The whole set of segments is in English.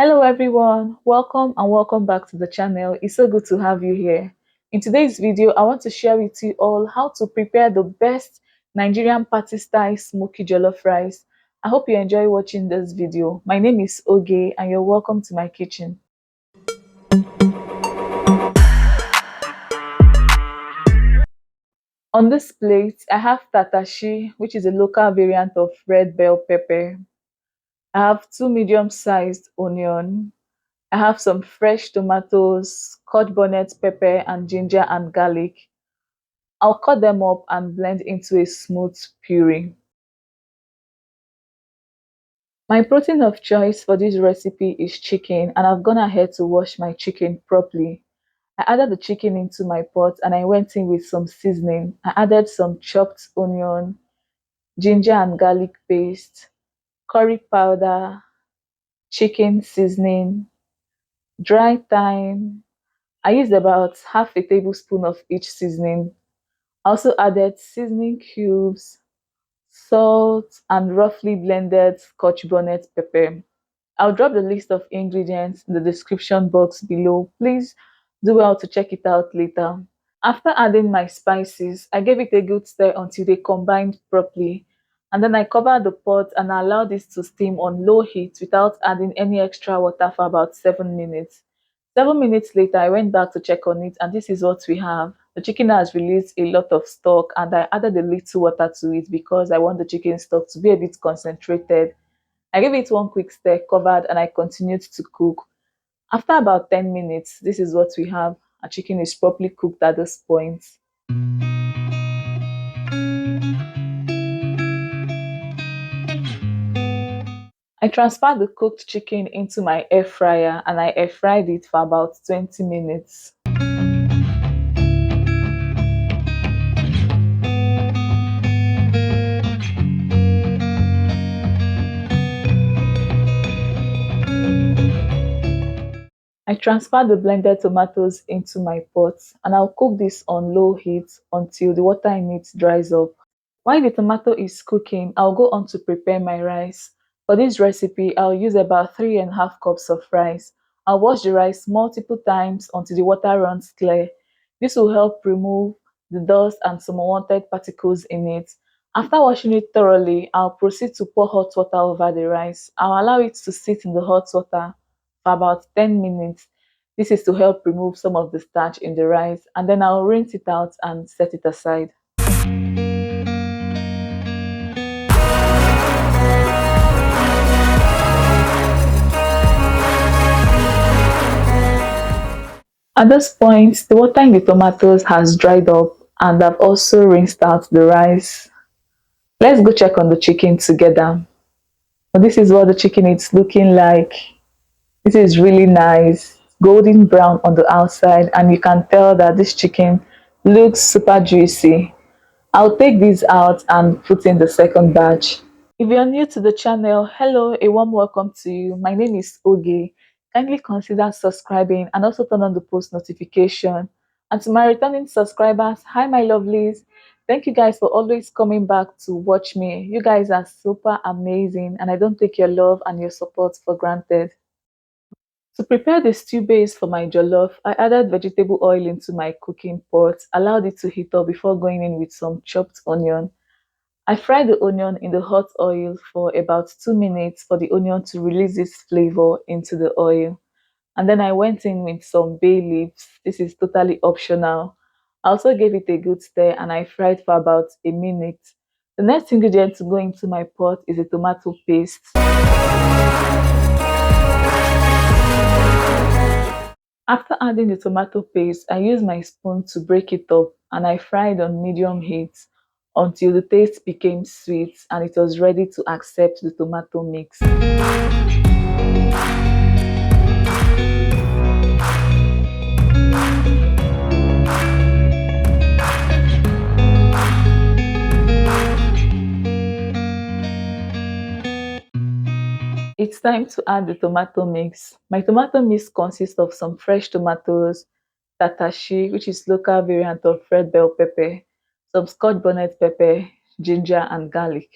Hello everyone, welcome and welcome back to the channel. It's so good to have you here. In today's video, I want to share with you all how to prepare the best Nigerian party style smoky jollof rice. I hope you enjoy watching this video. My name is Oge and you're welcome to my kitchen. On this plate, I have Tatashe, which is a local variant of red bell pepper. I have two medium-sized onion. I have some fresh tomatoes, Scotch bonnet pepper, and ginger and garlic. I'll cut them up and blend into a smooth puree. My protein of choice for this recipe is chicken, and I've gone ahead to wash my chicken properly. I added the chicken into my pot and I went in with some seasoning. I added some chopped onion, ginger and garlic paste, curry powder, chicken seasoning, dry thyme. I used about half a tablespoon of each seasoning. I also added seasoning cubes, salt, and roughly blended Scotch bonnet pepper. I'll drop the list of ingredients in the description box below. Please do well to check it out later. After adding my spices, I gave it a good stir until they combined properly. And then I covered the pot and allowed this to steam on low heat without adding any extra water for about 7 minutes. 7 minutes later, I went back to check on it, and this is what we have. The chicken has released a lot of stock, and I added a little water to it because I want the chicken stock to be a bit concentrated. I gave it one quick stir, covered, and I continued to cook. After about 10 minutes, this is what we have. Our chicken is properly cooked at this point. I transferred the cooked chicken into my air fryer and I air fried it for about 20 minutes. I transferred the blended tomatoes into my pot and I'll cook this on low heat until the water in it dries up. While the tomato is cooking, I'll go on to prepare my rice. For this recipe, I'll use about 3.5 cups of rice. I'll wash the rice multiple times until the water runs clear. This will help remove the dust and some unwanted particles in it. After washing it thoroughly, I'll proceed to pour hot water over the rice. I'll allow it to sit in the hot water for about 10 minutes. This is to help remove some of the starch in the rice, and then I'll rinse it out and set it aside. At this point, the water in the tomatoes has dried up and I've also rinsed out the rice. Let's go check on the chicken together. But this is what the chicken is looking like. This is really nice, golden brown on the outside, and you can tell that this chicken looks super juicy. I'll take these out and put in the second batch. If you're new to the channel, hello, a warm welcome to you. My name is Oge. Kindly consider subscribing and also turn on the post notification. And to my returning subscribers, hi my lovelies. Thank you guys for always coming back to watch me. You guys are super amazing and I don't take your love and your support for granted. To prepare the stew base for my jollof, I added vegetable oil into my cooking pot, allowed it to heat up before going in with some chopped onion. I fried the onion in the hot oil for about 2 minutes for the onion to release its flavor into the oil. And then I went in with some bay leaves. This is totally optional. I also gave it a good stir and I fried for about a minute. The next ingredient to go into my pot is a tomato paste. After adding the tomato paste, I used my spoon to break it up and I fried on medium heat until the taste became sweet and it was ready to accept the tomato mix. It's time to add the tomato mix. My tomato mix consists of some fresh tomatoes, Tatashe, which is local variant of red bell pepper, some Scotch bonnet pepper, ginger and garlic.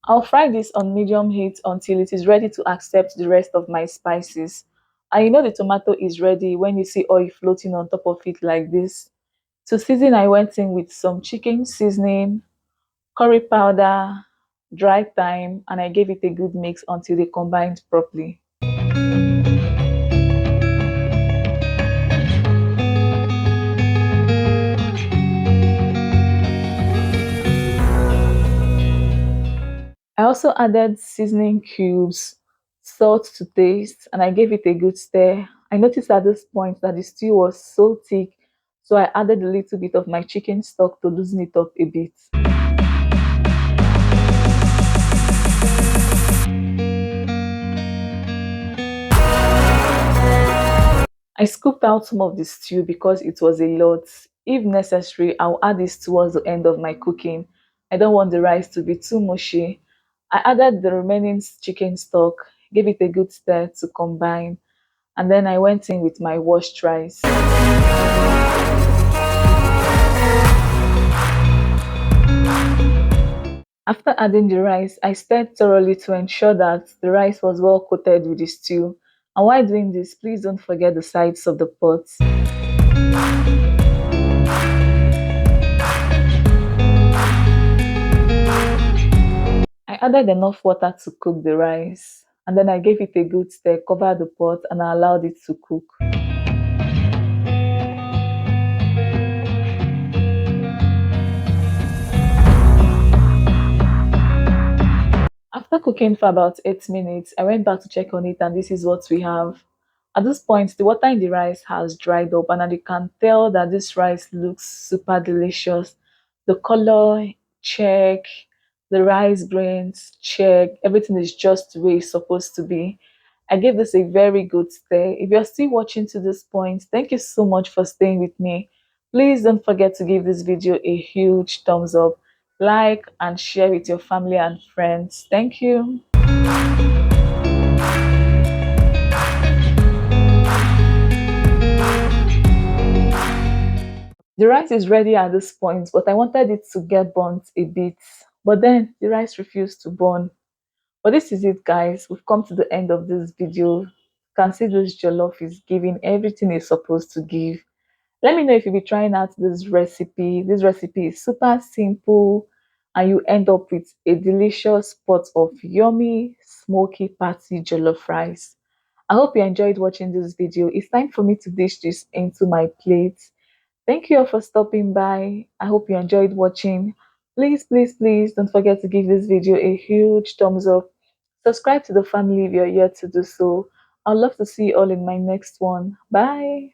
I'll fry this on medium heat until it is ready to accept the rest of my spices. And you know the tomato is ready when you see oil floating on top of it like this. To season, I went in with some chicken seasoning, curry powder, dry thyme, and I gave it a good mix until they combined properly. I also added seasoning cubes, salt to taste, and I gave it a good stir. I noticed at this point that the stew was so thick, so I added a little bit of my chicken stock to loosen it up a bit. I scooped out some of the stew because it was a lot. If necessary, I'll add this towards the end of my cooking. I don't want the rice to be too mushy. I added the remaining chicken stock, gave it a good stir to combine, and then I went in with my washed rice. After adding the rice, I stirred thoroughly to ensure that the rice was well coated with the stew. And while doing this, please don't forget the sides of the pot. I added enough water to cook the rice, and then I gave it a good stir, covered the pot, and I allowed it to cook. After cooking for about 8 minutes, I went back to check on it, and this is what we have. At this point, the water in the rice has dried up, and you can tell that this rice looks super delicious. The color, check, the rice grains, check, everything is just the way it's supposed to be. I gave this a very good stay. If you're still watching to this point, thank you so much for staying with me. Please don't forget to give this video a huge thumbs up, like, and share with your family and friends. Thank you. The rice is ready at this point, but I wanted it to get burnt a bit. But then the rice refused to burn. But this is it, guys. We've come to the end of this video. You can see this jollof is giving everything it's supposed to give. Let me know if you'll be trying out this recipe. This recipe is super simple, and you end up with a delicious pot of yummy, smoky patty jollof rice. I hope you enjoyed watching this video. It's time for me to dish this into my plate. Thank you all for stopping by. I hope you enjoyed watching. Please, please, please don't forget to give this video a huge thumbs up. Subscribe to the family if you're yet to do so. I'd love to see you all in my next one. Bye.